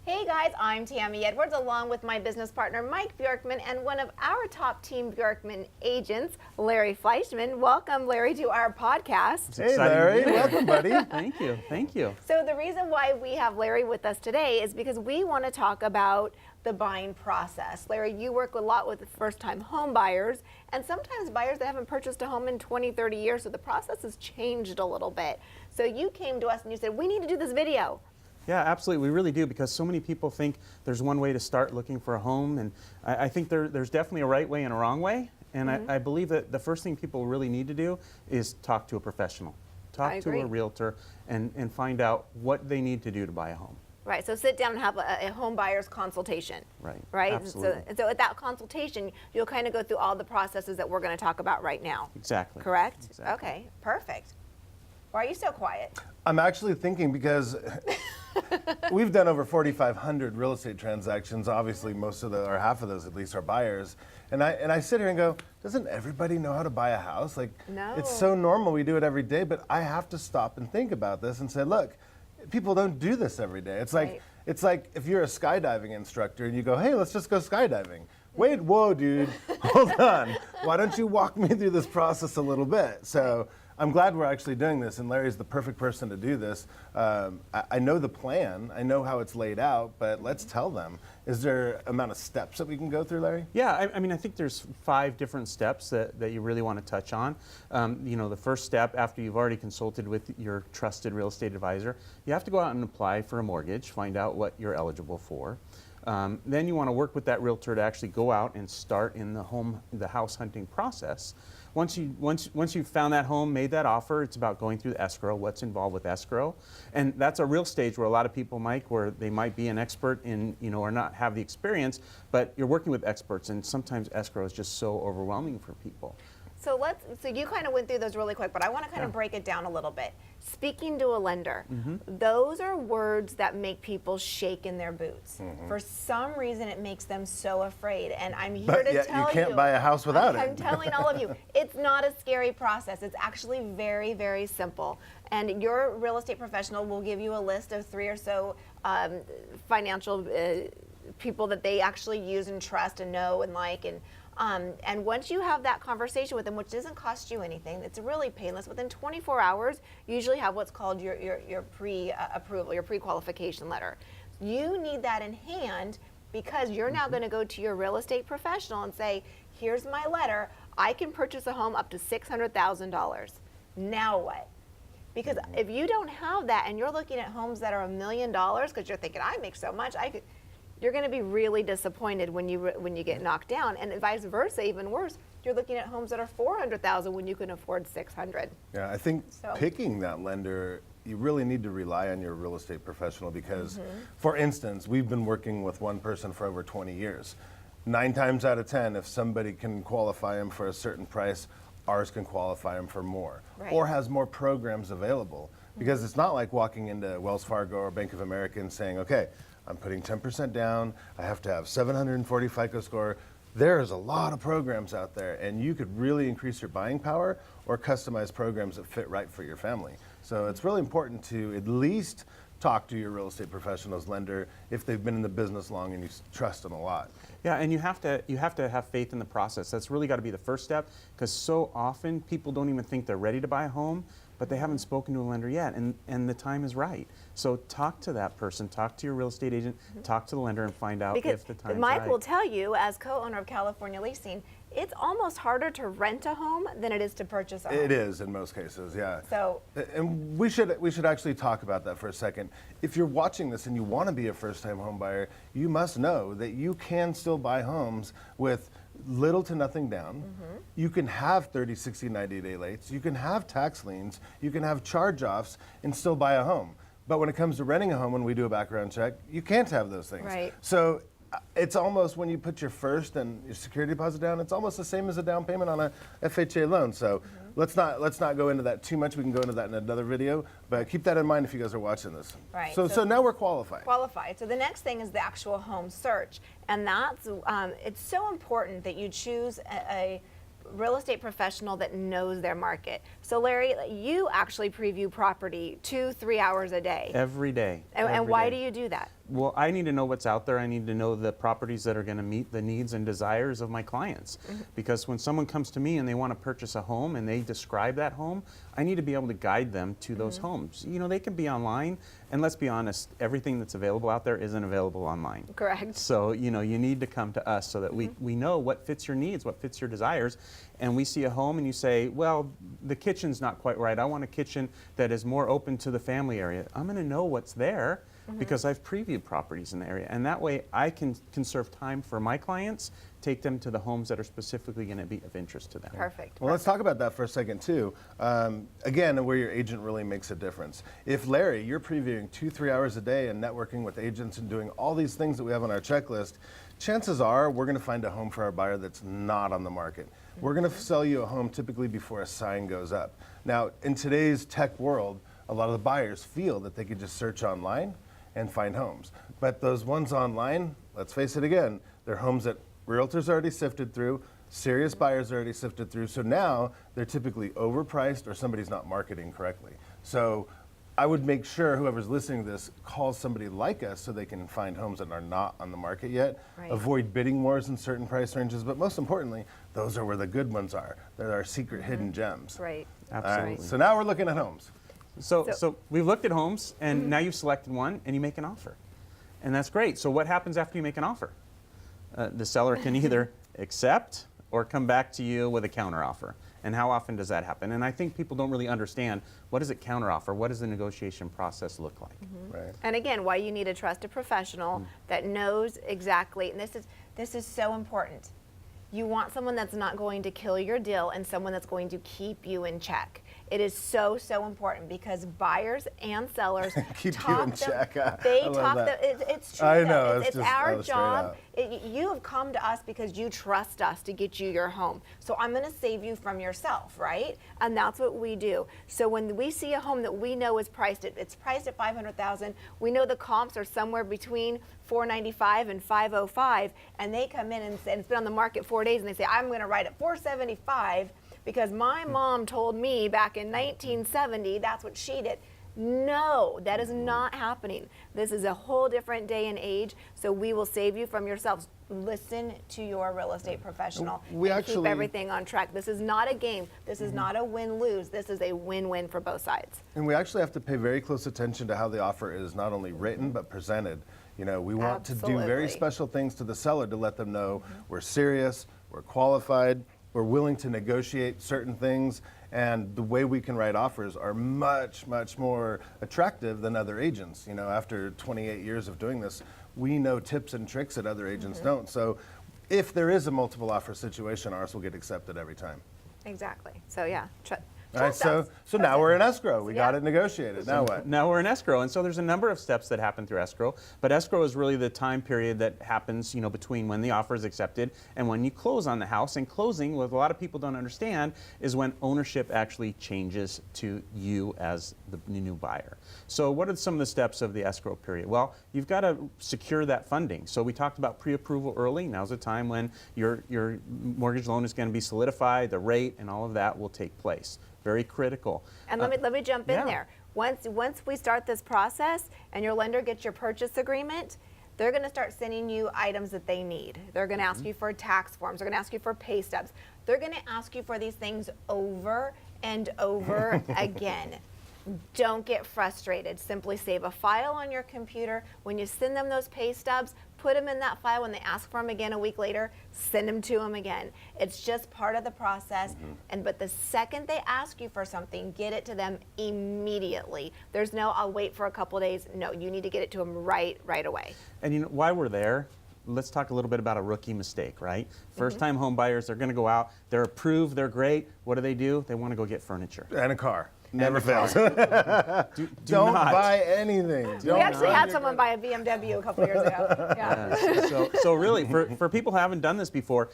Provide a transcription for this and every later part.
Hey guys, I'm Tami Edwards along with my business partner Mike Bjorkman and one of our top team Bjorkman agents, Larry Fleischman. Welcome, Larry, to our podcast. Hey, Larry. Welcome, buddy. Thank you. Thank you. So the reason why we have Larry with us today is because we want to talk about the buying process. Larry, you work a lot with first-time home buyers and sometimes buyers that haven't purchased a home in 20, 30 years, so the process has changed a little bit. So you came to us and you said, we need to do this video. Yeah, absolutely. We really do, because so many people think there's one way to start looking for a home, and I think there's definitely a right way and a wrong way. And I believe that the first thing people really need to do is talk to a professional. Talk to a realtor and find out what they need to do to buy a home. Right, so sit down and have a home buyer's consultation. Right, absolutely. So at that consultation, you'll kind of go through all the processes that we're going to talk about right now. Exactly. Correct? Exactly. Okay, perfect. Why are you so quiet? I'm actually thinking because we've done over 4,500 real estate transactions. Obviously, most of or half of those at least are buyers. And I sit here and go, doesn't everybody know how to buy a house? Like, no. It's so normal. We do it every day. But I have to stop and think about this and say, look, people don't do this every day. It's like it's like if you're a skydiving instructor and you go, hey, let's just go skydiving. Wait, whoa, dude, hold on. Why don't you walk me through this process a little bit? So I'm glad we're actually doing this, and Larry's the perfect person to do this. I know the plan, I know how it's laid out, but let's tell them. Is there an amount of steps that we can go through, Larry? Yeah, I mean, I think there's 5 different steps that you really want to touch on. You know, the first step, after you've already consulted with your trusted real estate advisor, you have to go out and apply for a mortgage, find out what you're eligible for. Then you want to work with that realtor to actually go out and start in the house hunting process. Once you've found that home, made that offer, it's about going through the escrow, what's involved with escrow. And that's a real stage where a lot of people, Mike, where they might be an expert in, you know, or not have the experience, but you're working with experts, and sometimes escrow is just so overwhelming for people. So you kind of went through those really quick, but I want to kind of break it down a little bit. Speaking to a lender, those are words that make people shake in their boots. For some reason, it makes them so afraid, and I'm here to tell you. You can't buy a house without it. I'm telling all of you, it's not a scary process. It's actually very, very simple. And your real estate professional will give you a list of 3 or so financial people that they actually use and trust and know and like. And once you have that conversation with them, which doesn't cost you anything, it's really painless. Within 24 hours, you usually have what's called your pre-approval, your pre-qualification letter. You need that in hand because you're now going to go to your real estate professional and say, here's my letter. I can purchase a home up to $600,000. Now what? Because if you don't have that and you're looking at homes that are $1 million because you're thinking, I make so much, you're going to be really disappointed when you get knocked down, and vice versa. Even worse, you're looking at homes that are $400,000 when you can afford $600,000. Yeah, I think picking that lender, you really need to rely on your real estate professional because, for instance, we've been working with one person for over 20 years. 9 times out of 10, if somebody can qualify him for a certain price, ours can qualify him for more, or has more programs available. Because it's not like walking into Wells Fargo or Bank of America and saying, okay, I'm putting 10% down, I have to have 740 FICO score. There's a lot of programs out there, and you could really increase your buying power or customize programs that fit right for your family. So it's really important to at least talk to your real estate professional's lender if they've been in the business long and you trust them a lot. Yeah, and you have to have faith in the process. That's really got to be the first step, because so often people don't even think they're ready to buy a home, but they haven't spoken to a lender yet, and the time is right. So talk to that person, talk to your real estate agent, talk to the lender, and find out if the time is right. Mike will tell you, as co-owner of California Leasing, it's almost harder to rent a home than it is to purchase a home. It is in most cases, yeah. So, and we should actually talk about that for a second. If you're watching this and you want to be a first-time home buyer, you must know that you can still buy homes with little to nothing down. You can have 30, 60, 90-day lates. You can have tax liens. You can have charge-offs and still buy a home. But when it comes to renting a home, when we do a background check, you can't have those things. Right. So it's almost, when you put your first and your security deposit down, it's almost the same as a down payment on a FHA loan. So let's not go into that too much. We can go into that in another video, but keep that in mind if you guys are watching this. Right. So now we're qualified. Qualified. So the next thing is the actual home search, and that's it's so important that you choose a real estate professional that knows their market. So Larry, you actually preview property 2-3 hours a day. Every day. And why do you do that? Well, I need to know what's out there. I need to know the properties that are going to meet the needs and desires of my clients. Because when someone comes to me and they want to purchase a home and they describe that home, I need to be able to guide them to those homes. You know, they can be online, and let's be honest, everything that's available out there isn't available online. Correct. So, you know, you need to come to us so that we know what fits your needs, what fits your desires. And we see a home and you say, well, the kitchen's not quite right. I want a kitchen that is more open to the family area. I'm going to know what's there because I've previewed properties in the area. And that way I can conserve time for my clients, take them to the homes that are specifically going to be of interest to them. Perfect. Well, let's talk about that for a second too. Again, where your agent really makes a difference. If Larry, you're previewing 2-3 hours a day and networking with agents and doing all these things that we have on our checklist, chances are we're going to find a home for our buyer that's not on the market. We're going to sell you a home typically before a sign goes up. Now, in today's tech world, a lot of the buyers feel that they could just search online and find homes. But those ones online, let's face it again, they're homes that realtors already sifted through, serious buyers already sifted through, so now they're typically overpriced or somebody's not marketing correctly. So I would make sure whoever's listening to this calls somebody like us so they can find homes that are not on the market yet. Right. Avoid bidding wars in certain price ranges, but most importantly, those are where the good ones are. They're our secret hidden gems. Right. Absolutely. So now we're looking at homes. So we've looked at homes, and now you've selected one, and you make an offer. And that's great. So what happens after you make an offer? The seller can either accept or come back to you with a counteroffer. And how often does that happen? And I think people don't really understand, what is a counteroffer? What does the negotiation process look like? Right. And again, why you need a trusted professional that knows exactly, and this is so important. You want someone that's not going to kill your deal and someone that's going to keep you in check. It is so, so important because buyers and sellers Keep talk you in them, check. They I love talk that. it's true. I though. know, It's it's just- our that was straight job. out. You have come to us because you trust us to get you your home. So I'm going to save you from yourself, right? And that's what we do. So when we see a home that we know is priced at, it's priced at $500,000, we know the comps are somewhere between $495 and $505, and they come in and it's been on the market 4 days, and they say, I'm going to write at $475 because my mom told me back in 1970 that's what she did. No, that is not happening. This is a whole different day and age, so we will save you from yourselves. Listen to your real estate professional We and actually- keep everything on track. This is not a game. This is not a win-lose. This is a win-win for both sides. And we actually have to pay very close attention to how the offer is not only written but presented. You know, we want to do very Absolutely. special things to the seller to let them know we're serious, we're qualified, we're willing to negotiate certain things, and the way we can write offers are much, much more attractive than other agents. You know, after 28 years of doing this, we know tips and tricks that other agents don't. So if there is a multiple offer situation, ours will get accepted every time. Exactly. So yeah, All right, so now we're in escrow. We got it negotiated. Now what? Now we're in escrow, and so there's a number of steps that happen through escrow, but escrow is really the time period that happens, you know, between when the offer is accepted and when you close on the house. And closing, what a lot of people don't understand, is when ownership actually changes to you as the new buyer. So what are some of the steps of the escrow period? Well, you've got to secure that funding. So we talked about pre-approval early. Now's the time when your mortgage loan is going to be solidified, the rate, and all of that will take place. Very critical. And let me jump in yeah. there. Once we start this process and your lender gets your purchase agreement, they're going to start sending you items that they need. They're going to ask you for tax forms. They're going to ask you for pay stubs. They're going to ask you for these things over and over again. Don't get frustrated. Simply save a file on your computer. When you send them those pay stubs, put them in that file. When they ask for them again a week later, send them to them again. It's just part of the process. But the second they ask you for something, get it to them immediately. There's no, I'll wait for a couple days. No, you need to get it to them right away. And you know, while we're there, let's talk a little bit about a rookie mistake, right? First-time home buyers, they're going to go out, they're approved, they're great. What do? They want to go get furniture. And a car. Never fails. Do Don't not. buy anything. We Don't actually buy had your- someone buy a BMW a couple years ago. Yeah. So really, for people who haven't done this before,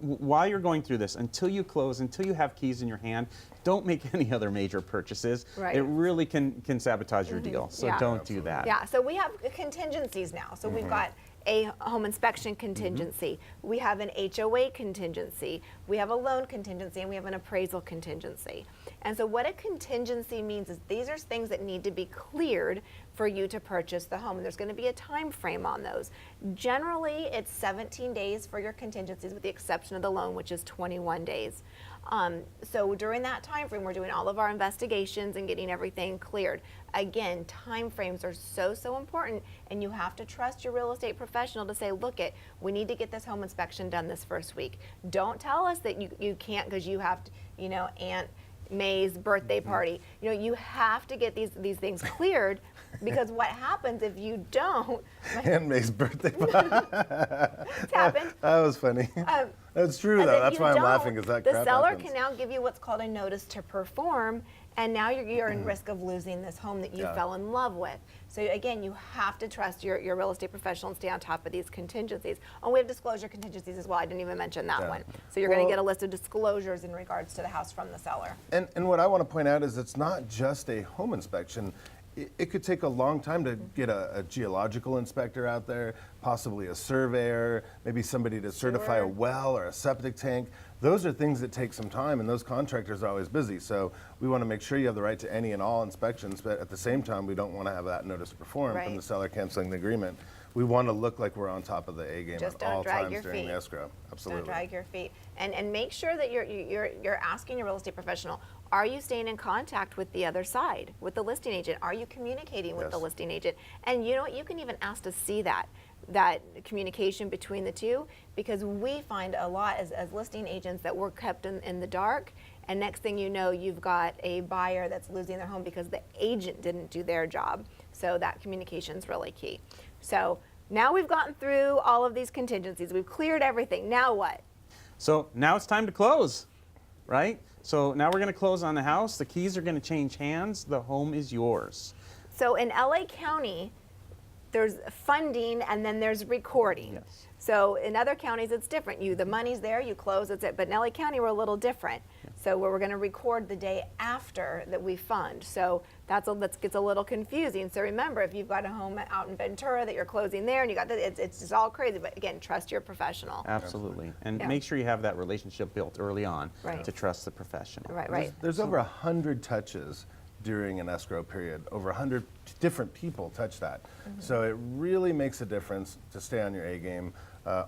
while you're going through this, until you close, until you have keys in your hand, don't make any other major purchases. Right. It really can sabotage your deal. So Yeah. don't do that. Yeah, so we have contingencies now. So we've got a home inspection contingency. We have an HOA contingency. We have a loan contingency, and we have an appraisal contingency. And so what a contingency means is these are things that need to be cleared for you to purchase the home. And there's going to be a time frame on those. Generally, it's 17 days for your contingencies, with the exception of the loan, which is 21 days. So during that time frame, we're doing all of our investigations and getting everything cleared. Again, time frames are so important, and you have to trust your real estate professional to say, look, we need to get this home inspection done this first week. Don't tell us that you can't because you have to, Aunt May's birthday party. You have to get these things cleared, because what happens if you don't? Aunt May's birthday party. It's happened. That was funny. That's true, though. That's why I'm laughing, because that crap The seller happens. can now give you what's called a notice to perform, and now you're in risk of losing this home that you fell in love with. So again, you have to trust your real estate professional and stay on top of these contingencies. And we have disclosure contingencies as well. I didn't even mention that one. So you're going to get a list of disclosures in regards to the house from the seller. And what I want to point out is it's not just a home inspection. It could take a long time to get a geological inspector out there, possibly a surveyor, maybe somebody to certify a well or a septic tank. Those are things that take some time, and those contractors are always busy. So we want to make sure you have the right to any and all inspections, but at the same time, we don't want to have that notice to perform from the seller canceling the agreement. We want to look like we're on top of the A game Just at all don't drag times your during feet. the escrow. Absolutely. Don't drag your feet. And make sure that you're asking your real estate professional, are you staying in contact with the other side, with the listing agent? Are you communicating with the listing agent? And you know what, you can even ask to see that communication between the two, because we find a lot as listing agents that we're kept in the dark, and next thing you know, you've got a buyer that's losing their home because the agent didn't do their job. So that communication is really key. So now we've gotten through all of these contingencies. We've cleared everything. Now what? So now it's time to close, right? So now we're going to close on the house. The keys are going to change hands. The home is yours. So in LA County, there's funding and then there's recording. Yes. So in other counties, it's different. The money's there, you close, that's it. But in LA County, we're a little different. So we're going to record the day after that we fund. So that gets a little confusing. So remember, if you've got a home out in Ventura that you're closing there, and you got that, it's just all crazy. But again, trust your professional. Absolutely. And make sure you have that relationship built early on to trust the professional. Right. There's over 100 touches during an escrow period. Over 100 different people touch that. So it really makes a difference to stay on your A game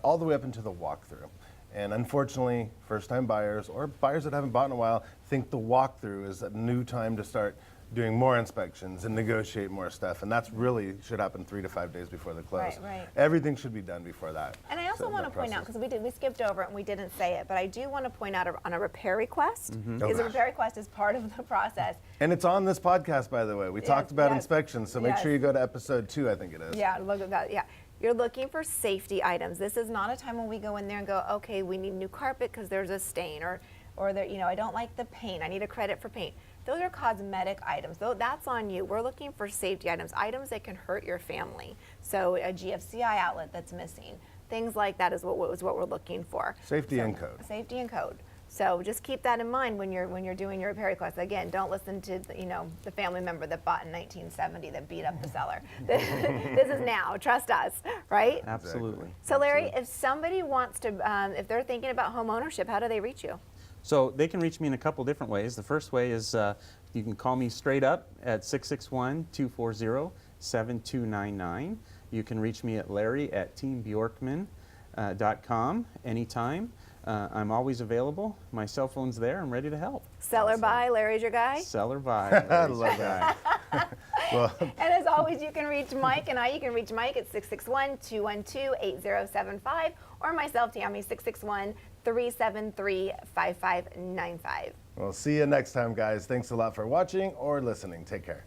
all the way up into the walkthrough. And unfortunately, first-time buyers or buyers that haven't bought in a while think the walkthrough is a new time to start doing more inspections and negotiate more stuff. And that's really should happen 3 to 5 days before the close. Right. Everything should be done before that. And I also want to point out, because we skipped over it and we didn't say it, but I do want to point out on a repair request, because a repair request is part of the process. And it's on this podcast, by the way. We talked about inspections, so make sure you go to episode 2, I think it is. Yeah, look at that. Yeah. You're looking for safety items. This is not a time when we go in there and go, okay, we need new carpet because there's a stain, or there, I don't like the paint. I need a credit for paint. Those are cosmetic items. Though that's on you. We're looking for safety items that can hurt your family. So a GFCI outlet that's missing, things like that is what we're looking for. Safety and code. Safety and code. So just keep that in mind when you're doing your repair request. Again, don't listen to the family member that bought in 1970 that beat up the seller. This is now. Trust us, right? Absolutely. So Larry, if somebody wants to, if they're thinking about home ownership, how do they reach you? So they can reach me in a couple different ways. The first way is you can call me straight up at 661-240-7299. You can reach me at larry@teambjorkman.com anytime. I'm always available. My cell phone's there. I'm ready to help. Seller buy, Larry's your guy. Seller buy. I love that. Well, And as always, you can reach Mike and I. You can reach Mike at 661-212-8075, or myself, Tami, 661-373-5595. we'll see you next time, guys. Thanks a lot for watching or listening. Take care.